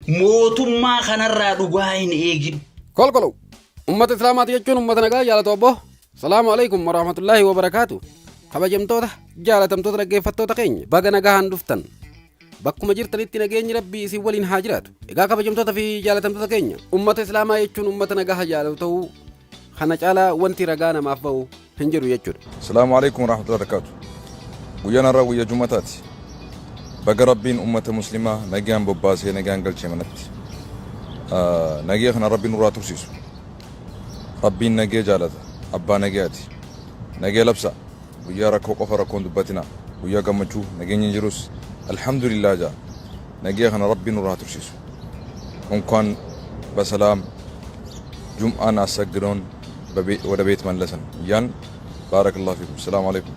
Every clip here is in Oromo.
mootummaa kanarraa dhugaa hin eegin. Kolkolo ummata islaamaati jechuun ummata nagaa jaalatu obbo. Salaamu alaikum warahmatullaahi wabarakaatu. Kabajamtoota jaalatamtoota dhaggeeffattoota keenya baga nagahaan dhuftan. Bakkuma jirtanitti nageenyi rabbii isin waliin haa jiraatu. Egaa kabajamtoota fi jaalatamtoota keenya ummata islaamaa jechuun ummata nagaa jaalatu ta'uu kana caalaa wanti ragaa namaaf ba'u hin jiru jechuudha. Salaamu alaikum warahmatullaahi wabarakaatu. Guyyaan har'aa guyyaa Jumataati. Baga rabbiin ummata muslimaa nagaan bobbaasee nagaan galchee manatti. Nagee kana rabbiin nurraa tursiisu. Rabbiin nagee jaalata. Abbaa nageeti. Nagee labsa. Guyyaa rakkoo qofa rakkoon dubbatina. Guyyaa gammachuu nageenyi jirus alhamdulillah jaa. Nagee kana rabbiin nurraa tursiisu. Unkaan basalaam jum'aan asaggiroon ወደ ቤት መለሰን ያን ባረከላሁ ፊኩም ሰላም አለይኩም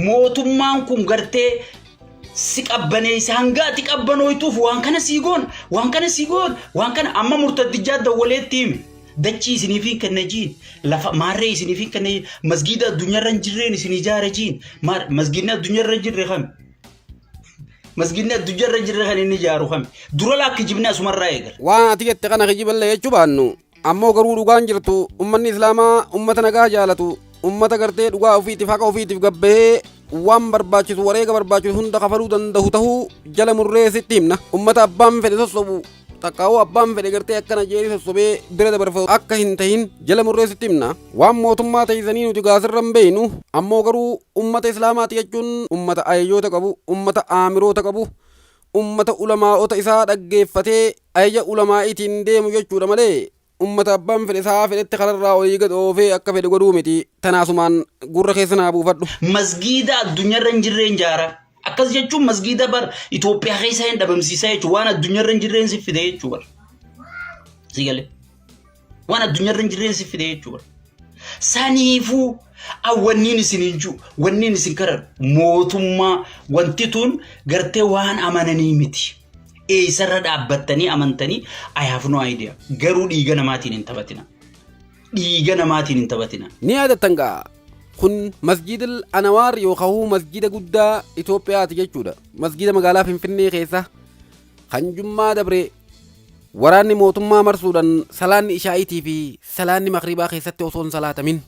mootummaan kun gartee si qabbaneessa hangaati qabbanooytuuf waan kana siigoon waan kana amma murtaddijaa dawwaleetti himi dachii isiniifiin kenna jiin lafa maarree isiniifiin kenna masgiida addunyaarra hin jirreen isin ijaara jiin masgiidni addunyaarra jirre kam masgiidni addunyaarra jirre kan inni ijaaru kam dura laakki jibni asumarraa eegala waan ati jette kana kijiballe jechuu baannu ammoo garuu dhugaan jirtu ummanni islaamaa ummata nagaa jaalatu ummata gartee dhugaa ofiitiif haqa ofiitiif gabbahee waan barbaachisu wareega barbaachisu hunda kafaluu danda'u tahuu jala murree sitti himna ummata abbaan fedhe sossobu taqqaawoo abbaan fedhe gartee akkana jeeri sossobee bira dabarfatu akka hin tahin jala murree sitti himna waan mootummaa tahisanii nuti gaasirra hin beeynu ammoo garuu ummata islaamaati jechuun ummata ayyoota qabu ummata aamiroota qabu ummata ulamaa'ota isaa dhaggeeffatee ayya ulamaa'itiin deemu jechuudha malee ummata abbaan fedhe isaa fedhetti kanarraa olii gad oofee akka fedhe godhuu miti tanaasumaan gurra keessa naa buufadhu. Masgiida addunyaarra hin jirreen jaara akkas jechuun masgiida bar Itoophiyaa keessa hin dhabamsiisaa jechuun waan addunyaarra hin jirreen si fide jechuun bar sigalee waan addunyaarra hin jirreen si fide jechuun bar saniifuu awwanniin isin hinjuu wanniin isin karar mootummaa wanti tun gartee waan amananii miti. Eessarra dhaabbattanii amantanii I have no idea garuu dhiiga namaatiin hin taphatina ni yaadattan gaa kun masjidil Anwaar yookaan masjida guddaa Itoophiyaati jechuudha masjida magaalaa Finfinnee keessa kan jummaa dabre waraanni mootummaa marsuudhaan salaanni ishaa'iitii fi salaanni magribaa keessatti osoo hin salaatamin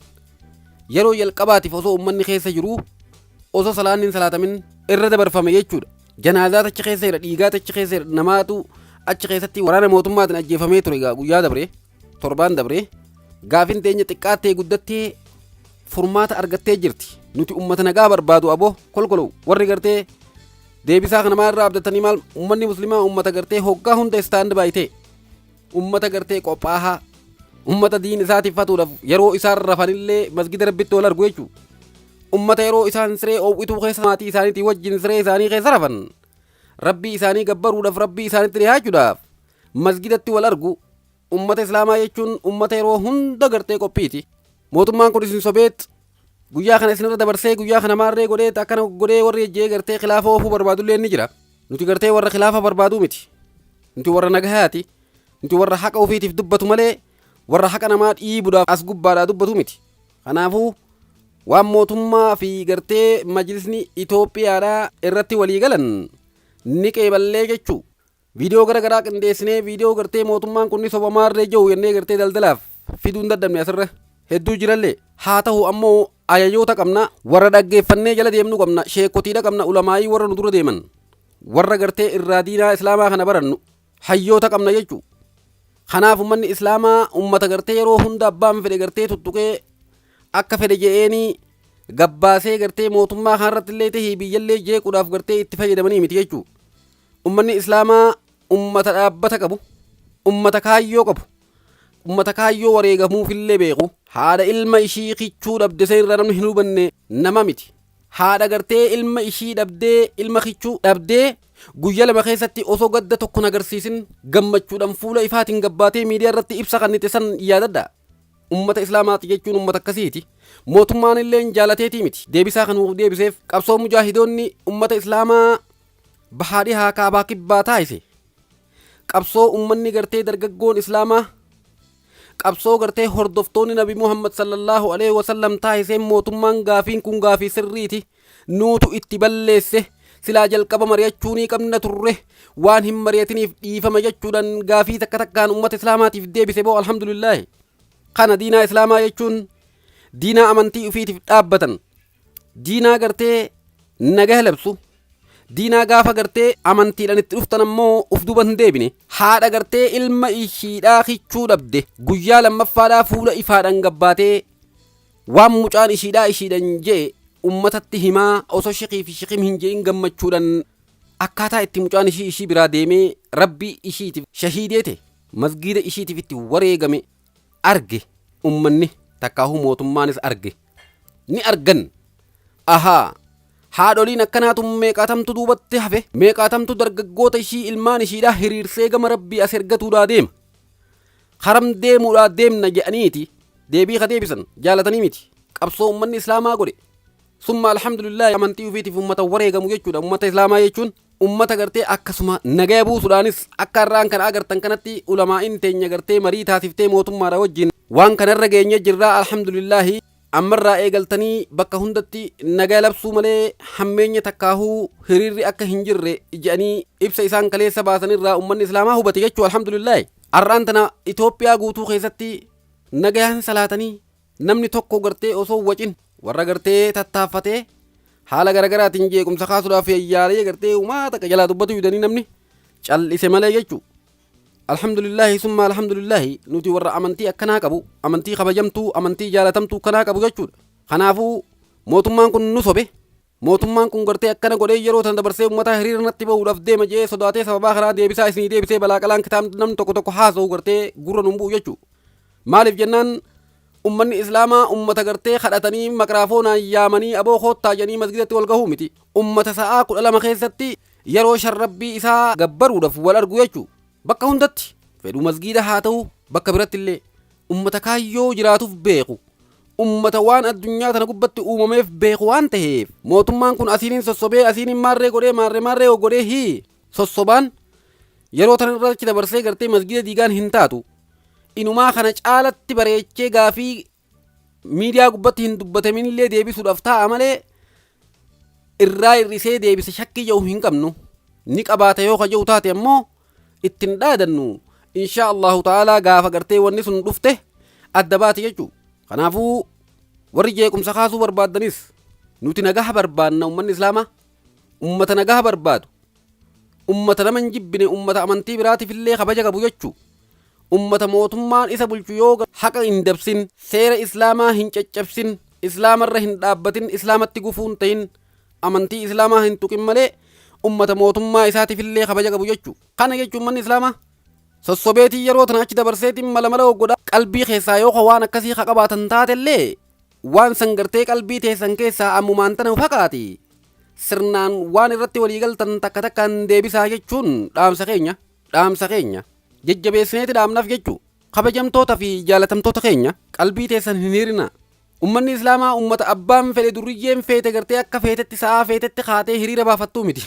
yeroo jalqabaatiif osoo ummanni keessa jiru osoo salaanni hin salaatamin irra dabarfame jechuudha. Janaazaa achi keessa jira dhiigaa achi keessa jira namaatu achi keessatti waraana mootummaatiin ajjeefamee ture guyyaa dabre torbaan dabre gaafin teenya xiqqaattee guddattee furmaata argattee jirti nuti ummata nagaa barbaadu aboo kolkolo warri gartee deebisaa kana maalirraa abdatanii maal ummanni muslimaa ummata gartee hoggaa hunda istaand baay'itee ummata gartee qophaahaa ummata diin isaatiif fatuudhaaf yeroo isaan rafanillee masgida rabbitti wal argu jechuudha. Ummata yeroo isaan siree oowwituu keessa maatii isaaniitii wajjin siree isaanii keessa rafan rabbii isaanii gabbaruudhaaf rabbii isaaniitti dhiyaachuudhaaf masgidatti wal argu ummata islaamaa jechuun ummata yeroo hunda gartee qophiiti mootummaan kun isin sobeet guyyaa kana isinirra dabarsee guyyaa kana maarree godhee akkana godhee warri ejjee gartee khilaafa oofuu barbaadullee ni jira nuti gartee warra khilaafa barbaaduu miti nuti warra nagahaati nuti warra haqa ofiitiif dubbatu malee warra haqa namaa dhiibuudhaaf as gubbaadhaa dubbatu miti kanaafuu waan mootummaa fi gartee majlisni Itoophiyaadhaa irratti walii galan ni qeeballee jechuu viidiyoo garagaraa qindeessinee viidiyoo gartee mootummaan kun ni sobamaarree jiru jennee gartee daldalaaf fiduu hin dadhabne asirra hedduu jirallee haa ta'u ammoo ayyayoota qabna warra dhaggeeffannee jala deemnu qabna sheekotiidha qabna ulamaayii warra nu dura deeman warra gartee irraa diinaa islaamaa kana barannu hayyoota qabna jechuu kanaaf ummanni islaamaa ummata gartee yeroo hunda abbaan fedhe gartee tuttuqee akka fedhe je'eenii gabbaasee gartee mootummaa kanarratti illee tahii biyyallee jeequudhaaf gartee itti fayyadamanii miti jechuudha. Ummanni islaamaa ummata dhaabbata qabu, ummata kaayyoo qabu, ummata kaayyoo wareegamuufillee beeku. Haadha ilma ishii kichuu dhabde seerra namni hin hubanne nama miti. Haadha gartee ilma ishii dhabdee ilma kichuu dhabdee guyyaa lama keessatti osoo gadda tokko nagarsiisin gammachuudhaan fuula ifaatiin gabbaatee miidiyaa irratti ibsa kannite san yaadadha. Ummata islaamaati jechuun ummata akkasiiti mootummaan illee jaalateetii miti deebisaa kan deebiseef qabsoo mujaahidoonni ummata islaamaa bahaadhi haa kaabaa kibbaa taasise qabsoo ummanni gartee dargaggoon islaamaa qabsoo gartee hordoftoonni nabi Muhammad sallallahu alaihi wasallam taasiseen mootummaan gaafiin kun gaafii sirriiti nuutu itti balleesse silaa jalqaba mari'achuunii qabna turre waan hin mari'atiniif dhiifama jechuudhaan gaafii takka takkaan ummata islaamaatiif deebise boo alhamdulillaahi. Kana diinaa islaamaa jechuun diinaa amantii ufiitiif dhaabbatan, diinaa gartee nagaa labsu, diinaa gaafa gartee amantiidhaan itti dhuftan ammoo uf duba hin deebine. Haadha gartee ilma ishiidhaa kichuu dhabde guyyaa lammaffaadhaa fuula ifaadhaan gabbaatee waan mucaan ishiidhaan jee ummatatti himaa osoo shiqii fi shiqim hin jee'in gammachuudhaan akkaataa itti mucaan ishii biraa deemee rabbii ishiitiif shahiideete masgiida ishiitiif itti wareegame arge ummanni takkaahuu mootummaanis arge ni argan. Ahaa haadholiin akkanaatu meeqaatamtu duubatti hafe, meeqaatamtu dargaggoota ishii ilmaan ishiidhaa hiriirsee gama rabbii as ergatuudhaa deema. Haram deemuudhaa deemna je'aniiti deebii ka deebisan jaalatanii miti. Qabsoo ummanni islaamaa godhe summa alhamdulillah amantii ufiitiif ummata wareegamu jechuudha. Ummata islaamaa jechuun ummata gartee akkasuma nagaya buusuudhaanis akka irraan kana agartan kanatti ulamaa'in teenya gartee marii taasiftee mootummaadha wajjin waan kanarra geenye jirraa alhamdulillahi. Ammarraa eegaltanii bakka hundatti nagaa labsuu malee hammeenya takkaahuu hiriirri akka hin jirre jedhanii ibsa isaan kaleessa baasanirraa ummanni islaamaa hubate jechuu alhamdulillaahi. Har'aan tana Itoophiyaa guutuu keessatti nagayaan salaatanii namni tokko gartee osoo wacin warra gartee tattaaffatee haala garagaraatiin jeequmsa kaasuudhaaf yayyaalee gartee uumaa takka jalaa dubbatu yudanii namni cal'ise malee jechuu. Alhamdulillahi summa alhamdulillahi nuti warra amantii akkanaa qabu, amantii kabajamtuu, amantii jaalatamtuu kanaa qabu jechuudha. Kanaafuu mootummaan kun nu sobe, mootummaan kun gartee akkana godhee yeroo tan dabarsee uummataa hiriira natti bahuudhaaf deema jee sodaatee sababaa kanaa deebisaa isinii deebisee balaa qalaan kitaabni namni tokko tokko haasa'u gartee gurra nun bu'u jechuudha. Maaliif jennaan ummanni islaamaa ummata gartee kadhatanii makraafoonaan yaamanii aboo koottaa jedhanii masgidatti wal gahuu miti. Ummata sa'aa 12 keessatti yeroo sharrabbii isaa gabbaruudhaaf wal argu jechuudha. Bakka hundatti fedhuu masgiida haa ta'u bakka biratti illee ummata kaayyoo jiraatuuf beeku, ummata waan addunyaa tana gubbatti uumameef beeku waan ta'eef mootummaan kun asiiniin sossobee asiiniin maarree godhee maarree godhee hii sossobaan yeroo tan irratti dabarsee gartee masgiida diigaan hin taatu. Inumaa kana caalatti bareechee gaafii miidiyaa gubbatti hin dubbatamin illee deebisuudhaaf ta'a malee irraa hir'isee deebise shakkii jedhu hin qabnu. Ni qabaata yoo kaja'u taate ammoo ittiin dhaadannu insha Allahu ta'ala gaafa gartee wanni sun dhufte adda baati jechuu. Kanaafuu warri jeequmsa kaasuu barbaaddanis nuti nagaha barbaadna. Ummanni islaamaa ummata nagaha barbaadu, ummata nama hin jibbine, ummata amantii biraatiif illee kabaja qabu jechuu. Ummata mootummaan isa bulchu yoo haqa hin dabsin, seera islaamaa hin caccabsin, islaamarra hin dhaabbatin, islaamatti gufuun ta'in, amantii islaamaa hin tuqin malee ummata mootummaa isaatiif illee kabaja qabu jechuu. Kana jechuun manni islaamaa sossobeetii yeroo tana achi dabarseetiin mala godha qalbii keessaa yoo waan akkasii ka qabaatan taatellee waan san gartee qalbii teessan keessaa ammumaan tana fakkaati sirnaan waan irratti waliigaltan takka takkaan deebisaa jechuun dhaamsa keenya jajjabeessineeti dhaamnaaf jechuu. Kabajamtoota fi jaalatamtoota keenya qalbii teessan hin hirina. Ummanni islaamaa ummata abbaan fedhe duriyyeen feete gartee akka feetetti sa'aa feetetti kaatee hiriira baafattuu miti.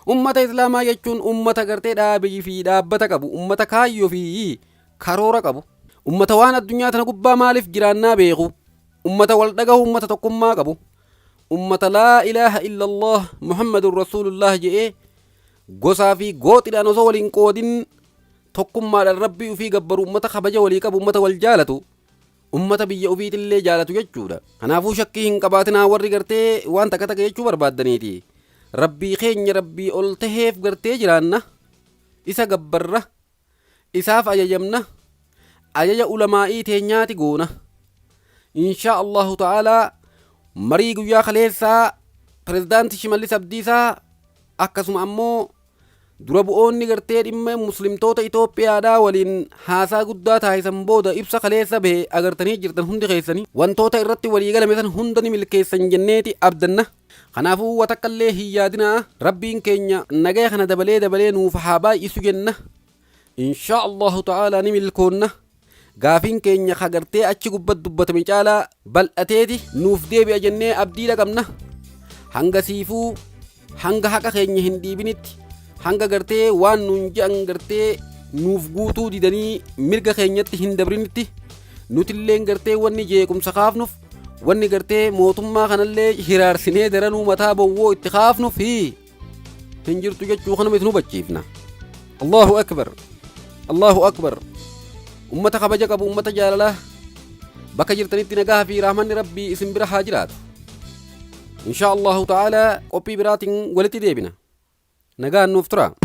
Ummata islaamaa jechuun ummata gartee dhaabii fi dhaabbata qabu, ummata kaayyoo fi karoora qabu, ummata waan addunyaa tana gubbaa maaliif jiraannaa beeku, ummata wal dhagahu, ummata tokkummaa qabu, ummata laa ilaaha illallah muhammadun rasuulullah jedhee gosaa fi gooxidhaan osoo waliin qoodin tokkummaadhaan rabbii ufii gabbaru, ummata kabaja walii qabu, ummata wal jaalatu, ummata biyya ufiitillee jaalatu jechuudha. Kanaafuu shakkii hin qabaatinaa warri gartee waan takka jechuu barbaaddaniiti. Rabbii keenya rabbii ol taheef gartee jiraanna, isa gabbarra, isaaf ajajamna, ajaja ulamaa'ii teenyaati goona. Insha Allahu ta'ala marii guyyaa kaleessaa pirezidaantii Shimallis Abdiisaa akkasuma ammoo dura bu'oonni gartee dhimma muslimtoota Itoophiyaadhaa waliin haasaa guddaa taasisan booda ibsa kaleessa bahe agartanii jirtan hundi keessanii wantoota irratti waliigalame san hunda ni milkeessan jenneeti abdanna. Kanaafuu watakkallee hin yaadinaa, rabbiin keenya nagaya kana dabalee nuuf haa baay'isu jenna. Insha Allahu ta'ala ni milkoonna. Gaafiin keenya kagartee achi gubbat dubbatame caalaa bal'ateeti nuuf deebi'a jennee abdiidha qabna. Hanga siifuu hanga haqa keenya hin dhiibinitti, hanga gartee waan nuun je'an gartee nuuf guutuu didanii mirga keenyatti hin dabrinitti nutilleen gartee wanni jeequmsa kaafnuuf, wanni gartee mootummaa kanallee hiraarsinee daranuu mataa bowwoo itti kaafnuuf هنجرتو جتشو خنا متنو بتشيفنا الله أكبر الله أكبر أمة خبجك أبو أمة جالله بك جرتني تنجاه في رحمن ربي اسم برا حاجرات إن شاء الله تعالى قبي براتين ولتي ديبنا نجاه النفترة